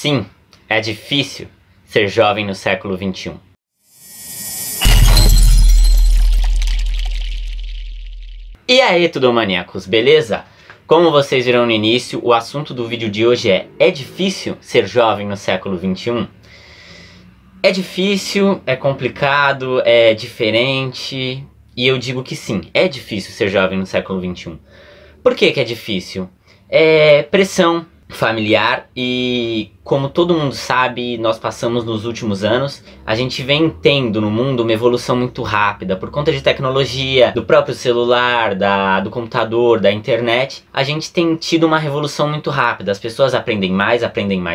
Sim, é difícil ser jovem no século XXI. E aí, tudomaníacos, beleza? Como vocês viram no início, o assunto do vídeo de hoje é difícil ser jovem no século XXI? É difícil, é complicado, é diferente, e eu digo que sim, é difícil ser jovem no século XXI. Por que que é difícil? É pressão familiar e, como todo mundo sabe, nós passamos nos últimos anos, a gente vem tendo no mundo uma evolução muito rápida por conta de tecnologia, do próprio celular, do computador, da internet. A gente tem tido uma revolução muito rápida, as pessoas aprendem mais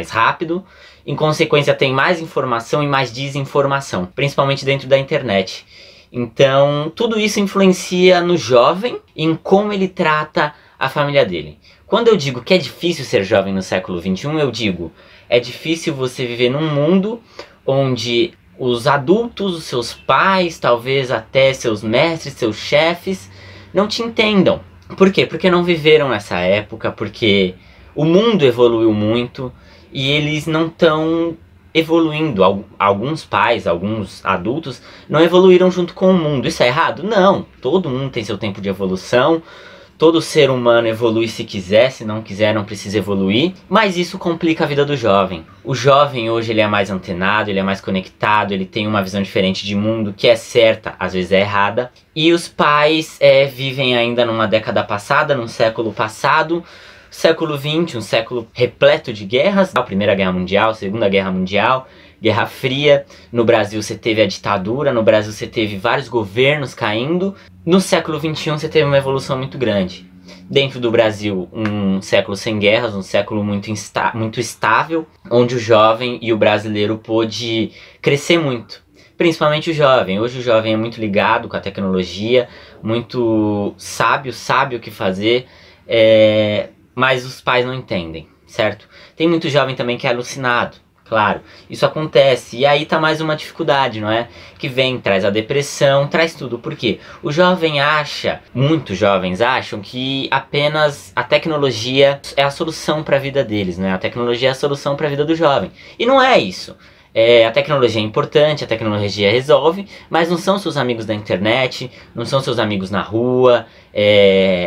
rápido, em consequência tem mais informação e mais desinformação, principalmente dentro da internet. Então, tudo isso influencia no jovem, em como ele trata a família dele. Quando eu digo que é difícil ser jovem no século XXI, eu digo, é difícil você viver num mundo onde os adultos, os seus pais, talvez até seus mestres, seus chefes, não te entendam. Por quê? Porque não viveram nessa época, porque o mundo evoluiu muito e eles não estão evoluindo. Alguns pais, alguns adultos não evoluíram junto com o mundo. Isso é errado? Não. Todo mundo tem seu tempo de evolução. Todo ser humano evolui se quiser, se não quiser não precisa evoluir, mas isso complica a vida do jovem. O jovem hoje ele é mais antenado, ele é mais conectado, ele tem uma visão diferente de mundo que é certa, às vezes é errada. E os pais vivem ainda numa década passada, num século passado, século XX, um século repleto de guerras, a Primeira Guerra Mundial, a Segunda Guerra Mundial, Guerra Fria. No Brasil você teve a ditadura, no Brasil você teve vários governos caindo. No século XXI você teve uma evolução muito grande. Dentro do Brasil, um século sem guerras, um século muito estável, onde o jovem e o brasileiro pôde crescer muito. Principalmente o jovem. Hoje o jovem é muito ligado com a tecnologia, muito sábio, sabe o que fazer, mas os pais não entendem, certo? Tem muito jovem também que é alucinado. Claro, isso acontece, e aí tá mais uma dificuldade, não é? Que vem, traz a depressão, traz tudo. Por quê? O jovem acha, muitos jovens acham que apenas a tecnologia é a solução para a vida deles, né? A tecnologia é a solução para a vida do jovem. E não é isso. A tecnologia é importante, a tecnologia resolve, mas não são seus amigos da internet, não são seus amigos na rua,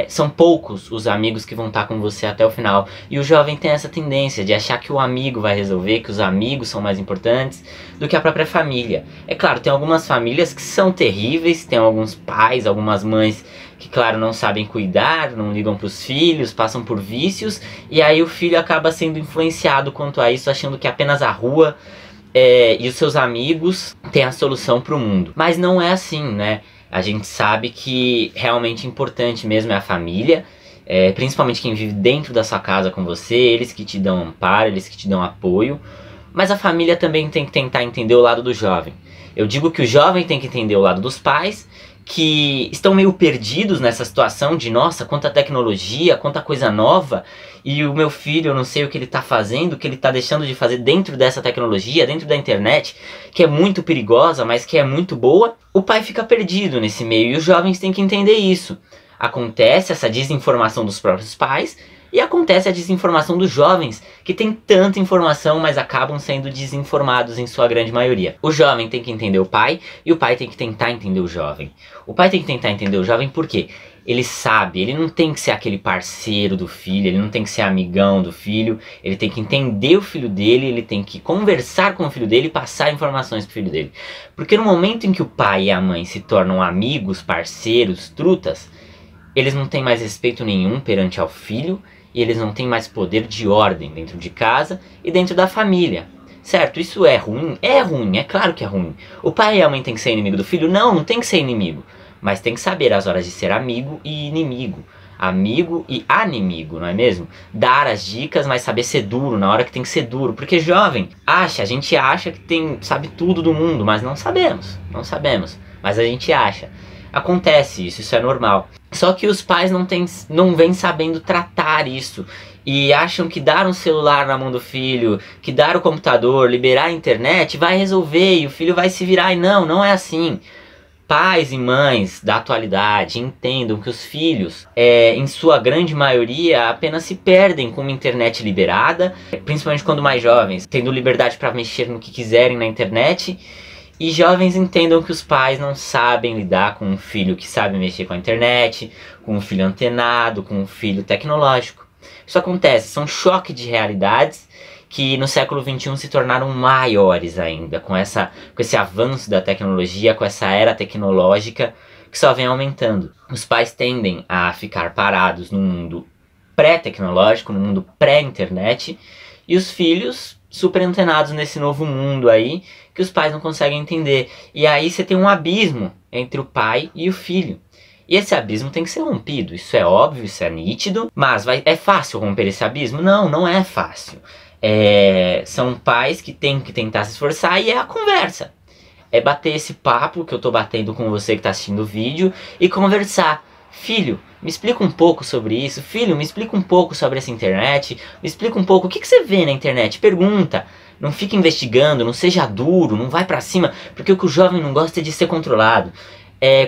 são poucos os amigos que vão estar com você até o final. E o jovem tem essa tendência de achar que o amigo vai resolver, que os amigos são mais importantes do que a própria família. É claro, tem algumas famílias que são terríveis, tem alguns pais, algumas mães que, claro, não sabem cuidar, não ligam para os filhos, passam por vícios, e aí o filho acaba sendo influenciado quanto a isso, achando que apenas a rua e os seus amigos têm a solução para o mundo. Mas não é assim, né? A gente sabe que realmente importante mesmo é a família, principalmente quem vive dentro da sua casa com você, eles que te dão amparo, eles que te dão apoio. Mas a família também tem que tentar entender o lado do jovem. Eu digo que o jovem tem que entender o lado dos pais, que estão meio perdidos nessa situação de, nossa, quanta tecnologia, quanta coisa nova, e o meu filho, eu não sei o que ele está fazendo, o que ele está deixando de fazer dentro dessa tecnologia, dentro da internet, que é muito perigosa, mas que é muito boa. O pai fica perdido nesse meio, e os jovens têm que entender isso. Acontece essa desinformação dos próprios pais, e acontece a desinformação dos jovens, que tem tanta informação, mas acabam sendo desinformados em sua grande maioria. O jovem tem que entender o pai, e o pai tem que tentar entender o jovem. O pai tem que tentar entender o jovem por quê? Ele sabe, ele não tem que ser aquele parceiro do filho, ele não tem que ser amigão do filho, ele tem que entender o filho dele, ele tem que conversar com o filho dele e passar informações pro filho dele. Porque no momento em que o pai e a mãe se tornam amigos, parceiros, trutas, eles não têm mais respeito nenhum perante ao filho, e eles não têm mais poder de ordem dentro de casa e dentro da família. Certo? Isso é ruim? É ruim, é claro que é ruim. O pai e a mãe tem que ser inimigo do filho? Não, não tem que ser inimigo. Mas tem que saber as horas de ser amigo e inimigo. Amigo e inimigo, não é mesmo? Dar as dicas, mas saber ser duro na hora que tem que ser duro. Porque jovem, a gente acha que sabe tudo do mundo, mas não sabemos. Não sabemos, mas a gente acha. Acontece isso é normal. Só que os pais não vêm sabendo tratar isso. E acham que dar um celular na mão do filho, que dar o computador, liberar a internet, vai resolver e o filho vai se virar. E não é assim. pais e mães da atualidade entendam que os filhos, em sua grande maioria, apenas se perdem com uma internet liberada, principalmente quando mais jovens, tendo liberdade para mexer no que quiserem na internet, e jovens entendam que os pais não sabem lidar com um filho que sabe mexer com a internet, com um filho antenado, com um filho tecnológico. Isso acontece, são choques de realidades que no século XXI se tornaram maiores ainda, com esse avanço da tecnologia, com essa era tecnológica que só vem aumentando. Os pais tendem a ficar parados no mundo pré-tecnológico, no mundo pré-internet, e os filhos super antenados nesse novo mundo aí, que os pais não conseguem entender. E aí você tem um abismo entre o pai e o filho. E esse abismo tem que ser rompido, isso é óbvio, isso é nítido, mas é fácil romper esse abismo? Não, não é fácil. São pais que têm que tentar se esforçar e é a conversa. É bater esse papo que eu tô batendo com você que tá assistindo o vídeo e conversar. Filho, me explica um pouco sobre isso. Filho, me explica um pouco sobre essa internet. Me explica um pouco o que você vê na internet. Pergunta. Não fica investigando, não seja duro, não vai pra cima. Porque o que o jovem não gosta é de ser controlado.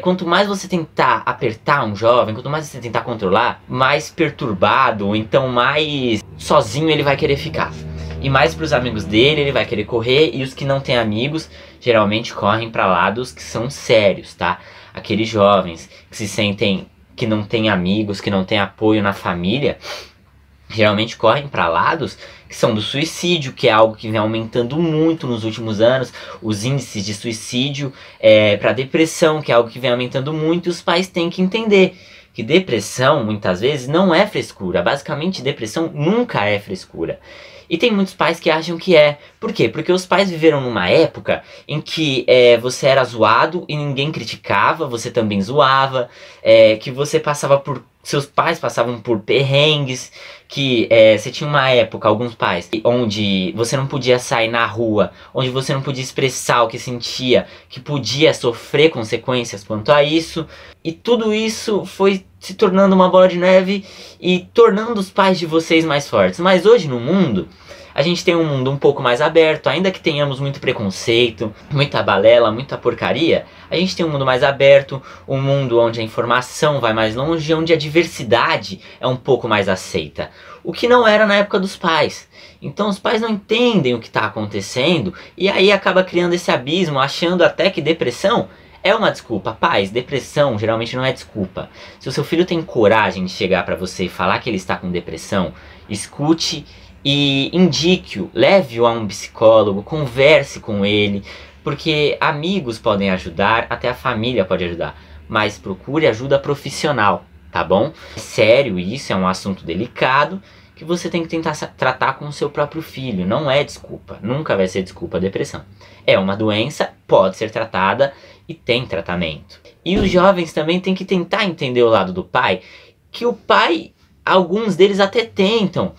Quanto mais você tentar apertar um jovem, quanto mais você tentar controlar, mais perturbado, ou então mais sozinho ele vai querer ficar. E mais pros amigos dele ele vai querer correr, e os que não têm amigos geralmente correm para lados que são sérios, tá? Aqueles jovens que se sentem que não têm amigos, que não têm apoio na família, geralmente correm para lados que são do suicídio, que é algo que vem aumentando muito nos últimos anos, os índices de suicídio, para depressão, que é algo que vem aumentando muito, e os pais têm que entender que depressão, muitas vezes, não é frescura. Basicamente, depressão nunca é frescura. E tem muitos pais que acham que é. Por quê? Porque os pais viveram numa época em que você era zoado e ninguém criticava, você também zoava, que você passava por... Seus pais passavam por perrengues, que você tinha uma época, alguns pais, onde você não podia sair na rua, onde você não podia expressar o que sentia, que podia sofrer consequências quanto a isso. E tudo isso foi se tornando uma bola de neve e tornando os pais de vocês mais fortes. Mas hoje no mundo, a gente tem um mundo um pouco mais aberto, ainda que tenhamos muito preconceito, muita balela, muita porcaria, a gente tem um mundo mais aberto, um mundo onde a informação vai mais longe, onde a diversidade é um pouco mais aceita. O que não era na época dos pais. Então os pais não entendem o que está acontecendo e aí acaba criando esse abismo, achando até que depressão é uma desculpa. Pais, depressão geralmente não é desculpa. Se o seu filho tem coragem de chegar para você e falar que ele está com depressão, escute e indique-o, leve-o a um psicólogo, converse com ele, porque amigos podem ajudar, até a família pode ajudar, mas procure ajuda profissional, tá bom? É sério isso, é um assunto delicado que você tem que tentar tratar com o seu próprio filho, não é desculpa, nunca vai ser desculpa a depressão. É uma doença, pode ser tratada e tem tratamento. E os jovens também têm que tentar entender o lado do pai, que o pai, alguns deles até tentam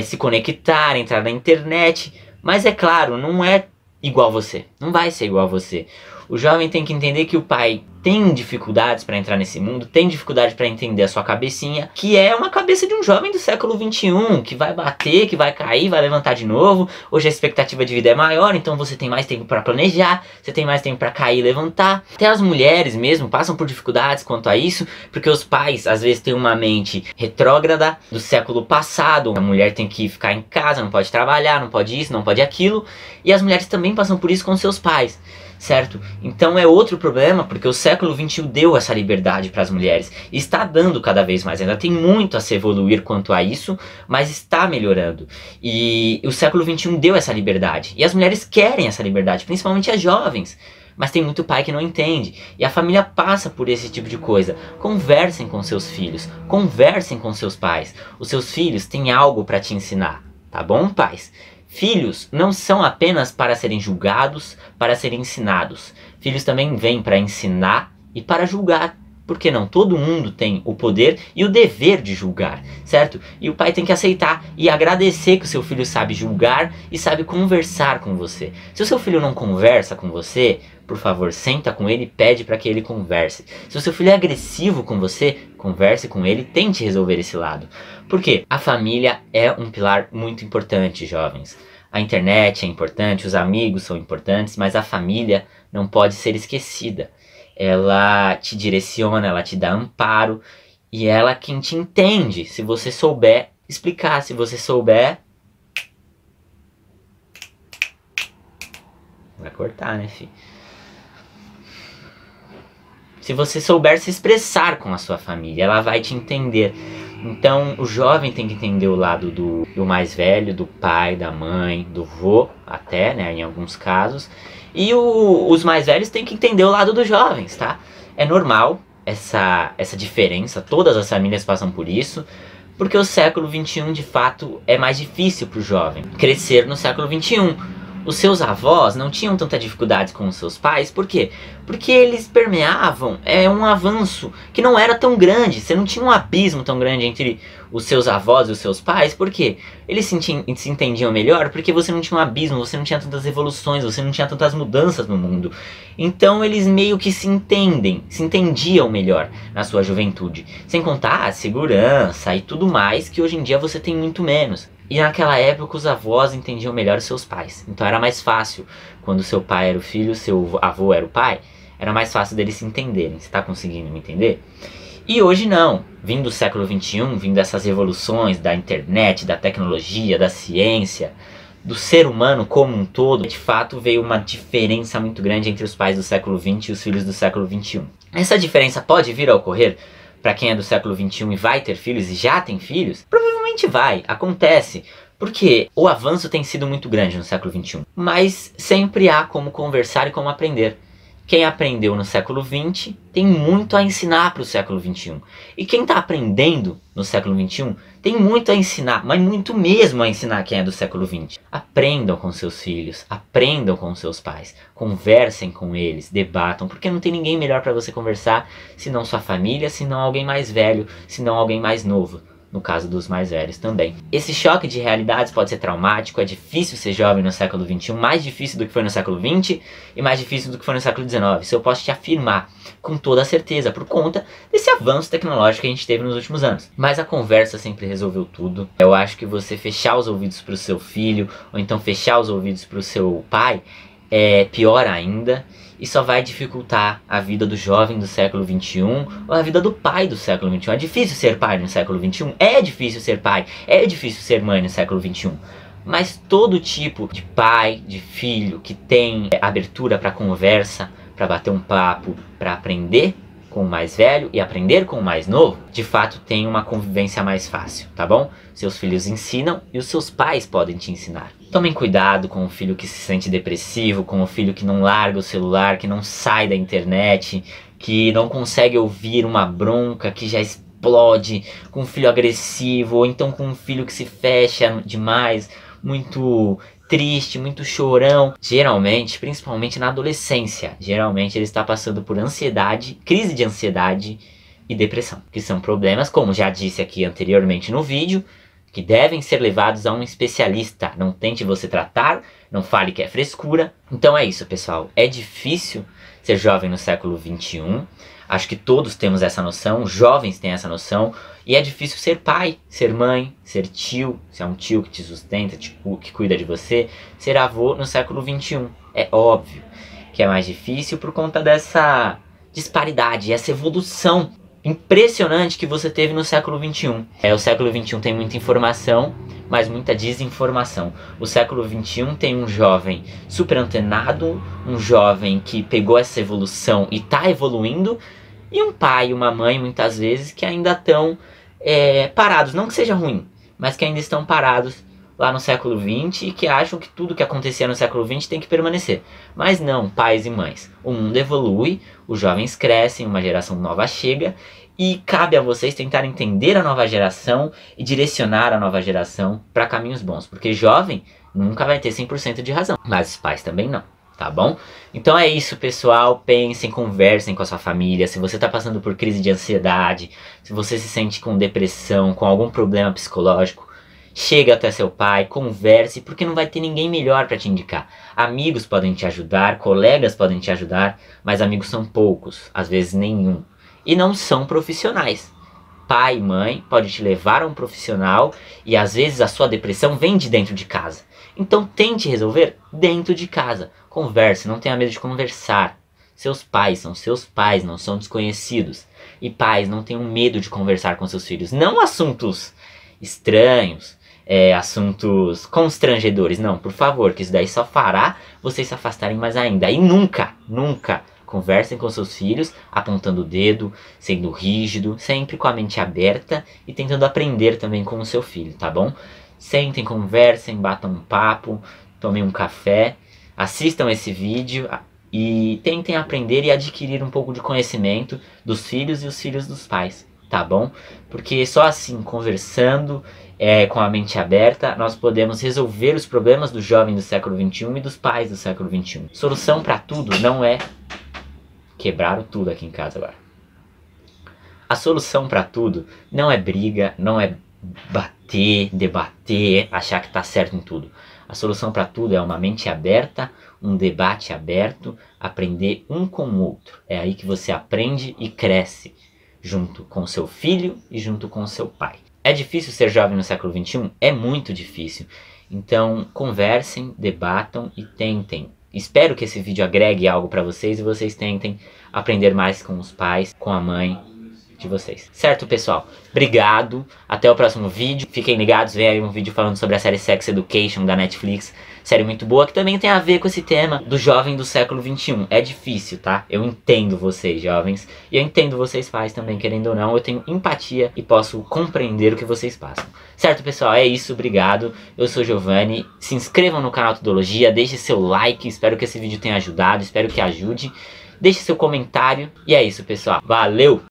se conectar, entrar na internet, mas é claro, não é igual você, não vai ser igual a você. O jovem tem que entender que o pai tem dificuldades para entrar nesse mundo, tem dificuldade para entender a sua cabecinha, que é uma cabeça de um jovem do século XXI, que vai bater, que vai cair, vai levantar de novo. Hoje a expectativa de vida é maior, então você tem mais tempo para planejar, você tem mais tempo para cair e levantar. Até as mulheres mesmo passam por dificuldades quanto a isso, porque os pais às vezes têm uma mente retrógrada do século passado. A mulher tem que ficar em casa, não pode trabalhar, não pode isso, não pode aquilo, e as mulheres também passam por isso com seus pais. Certo? Então é outro problema, porque o século XXI deu essa liberdade para as mulheres. E está dando cada vez mais. Ainda tem muito a se evoluir quanto a isso, mas está melhorando. E o século XXI deu essa liberdade. E as mulheres querem essa liberdade, principalmente as jovens. Mas tem muito pai que não entende. E a família passa por esse tipo de coisa. Conversem com seus filhos. Conversem com seus pais. Os seus filhos têm algo para te ensinar. Tá bom, pais? Filhos não são apenas para serem julgados, para serem ensinados. Filhos também vêm para ensinar e para julgar. Porque não? Todo mundo tem o poder e o dever de julgar, certo? E o pai tem que aceitar e agradecer que o seu filho sabe julgar e sabe conversar com você. Se o seu filho não conversa com você, por favor, senta com ele e pede para que ele converse. Se o seu filho é agressivo com você, converse com ele e tente resolver esse lado. Por quê? A família é um pilar muito importante, jovens. A internet é importante, os amigos são importantes, mas a família não pode ser esquecida. ela te direciona, ela te dá amparo e ela é quem te entende, se você souber explicar, se você souber... Vai cortar, né, filho? Se você souber se expressar com a sua família, ela vai te entender. Então, o jovem tem que entender o lado do mais velho, do pai, da mãe, do vô, até, né, em alguns casos. E os mais velhos têm que entender o lado dos jovens, tá? É normal essa diferença, todas as famílias passam por isso, porque o século XXI, de fato, é mais difícil para o jovem crescer no século XXI. Os seus avós não tinham tanta dificuldade com os seus pais, por quê? Porque eles permeavam um avanço que não era tão grande, você não tinha um abismo tão grande entre os seus avós e os seus pais, por quê? Eles se entendiam melhor porque você não tinha um abismo, você não tinha tantas evoluções, você não tinha tantas mudanças no mundo. Então eles meio que se entendiam melhor na sua juventude. Sem contar a segurança e tudo mais que hoje em dia você tem muito menos. E naquela época os avós entendiam melhor os seus pais. Então era mais fácil, quando seu pai era o filho, seu avô era o pai, era mais fácil deles se entenderem. Você está conseguindo me entender? E hoje não. Vindo do século XXI, vindo dessas revoluções da internet, da tecnologia, da ciência, do ser humano como um todo, de fato veio uma diferença muito grande entre os pais do século XX e os filhos do século XXI. Essa diferença pode vir a ocorrer para quem é do século XXI e vai ter filhos e já tem filhos? Provavelmente vai, acontece. Porque o avanço tem sido muito grande no século XXI. Mas sempre há como conversar e como aprender. Quem aprendeu no século XX tem muito a ensinar para o século XXI. E quem está aprendendo no século XXI tem muito a ensinar, mas muito mesmo a ensinar quem é do século XX. Aprendam com seus filhos, aprendam com seus pais, conversem com eles, debatam, porque não tem ninguém melhor para você conversar senão sua família, senão alguém mais velho, senão alguém mais novo. No caso dos mais velhos também. Esse choque de realidades pode ser traumático, é difícil ser jovem no século XXI, mais difícil do que foi no século XX e mais difícil do que foi no século XIX. Isso eu posso te afirmar com toda certeza, por conta desse avanço tecnológico que a gente teve nos últimos anos. Mas a conversa sempre resolveu tudo. Eu acho que você fechar os ouvidos para o seu filho, ou então fechar os ouvidos para o seu pai, é pior ainda. E só vai dificultar a vida do jovem do século XXI ou a vida do pai do século XXI. É difícil ser pai no século XXI? É difícil ser pai, é difícil ser mãe no século XXI. Mas todo tipo de pai, de filho que tem abertura para conversa, para bater um papo, para aprender com o mais velho e aprender com o mais novo, de fato tem uma convivência mais fácil, tá bom? Seus filhos ensinam e os seus pais podem te ensinar. Tomem cuidado com o filho que se sente depressivo, com o filho que não larga o celular, que não sai da internet, que não consegue ouvir uma bronca, que já explode, com um filho agressivo, ou então com um filho que se fecha demais, muito triste, muito chorão. Geralmente, principalmente na adolescência, geralmente ele está passando por ansiedade, crise de ansiedade e depressão, que são problemas, como já disse aqui anteriormente no vídeo, que devem ser levados a um especialista. Não tente você tratar, não fale que é frescura. Então é isso, pessoal. É difícil ser jovem no século XXI. Acho que todos temos essa noção, os jovens têm essa noção. E é difícil ser pai, ser mãe, ser tio, se é um tio que te sustenta, que cuida de você, ser avô no século XXI. É óbvio que é mais difícil por conta dessa disparidade, essa evolução impressionante que você teve no século XXI. O século XXI tem muita informação, mas muita desinformação. O século XXI tem um jovem super antenado, um jovem que pegou essa evolução e está evoluindo, e um pai e uma mãe, muitas vezes, que ainda estão parados. Não que seja ruim, mas que ainda estão parados lá no século XX e que acham que tudo que acontecia no século XX tem que permanecer. Mas não, pais e mães. O mundo evolui, os jovens crescem, uma geração nova chega e cabe a vocês tentar entender a nova geração e direcionar a nova geração para caminhos bons. Porque jovem nunca vai ter 100% de razão, mas os pais também não. Tá bom? Então é isso, pessoal. Pensem, conversem com a sua família. Se você está passando por crise de ansiedade, se você se sente com depressão, com algum problema psicológico, chega até seu pai, converse, porque não vai ter ninguém melhor para te indicar. Amigos podem te ajudar, colegas podem te ajudar, mas amigos são poucos, às vezes nenhum. E não são profissionais. Pai e mãe pode te levar a um profissional e às vezes a sua depressão vem de dentro de casa. Então tente resolver dentro de casa. Converse, não tenha medo de conversar, Seus pais são seus pais, não são desconhecidos. E pais, não tenham medo de conversar com seus filhos. Não assuntos estranhos, assuntos constrangedores. Não, por favor, que isso daí só fará vocês se afastarem mais ainda. E nunca, nunca conversem com seus filhos apontando o dedo, sendo rígido, sempre com a mente aberta e tentando aprender também com o seu filho, tá bom? Sentem, conversem, batam um papo, tomem um café, assistam esse vídeo e tentem aprender e adquirir um pouco de conhecimento dos filhos e os filhos dos pais, tá bom? Porque só assim, conversando com a mente aberta, nós podemos resolver os problemas do jovem do século XXI e dos pais do século XXI. Solução para tudo não é... Quebraram tudo aqui em casa agora. A solução para tudo não é briga, não é bater, debater, achar que tá certo em tudo. A solução para tudo é uma mente aberta, um debate aberto, aprender um com o outro. É aí que você aprende e cresce, junto com seu filho e junto com seu pai. É difícil ser jovem no século XXI? É muito difícil. Então, conversem, debatam e tentem. Espero que esse vídeo agregue algo para vocês e vocês tentem aprender mais com os pais, com a mãe de vocês. Certo, pessoal? Obrigado. Até o próximo vídeo. Fiquem ligados, vem aí um vídeo falando sobre a série Sex Education da Netflix. Série muito boa, que também tem a ver com esse tema do jovem do século XXI. É difícil, tá? Eu entendo vocês, jovens. E eu entendo vocês, pais, também, querendo ou não. Eu tenho empatia e posso compreender o que vocês passam. Certo, pessoal? É isso. Obrigado. Eu sou Giovanni. Se inscrevam no canal Tudologia. Deixe seu like. Espero que esse vídeo tenha ajudado. Espero que ajude. Deixe seu comentário. E é isso, pessoal. Valeu!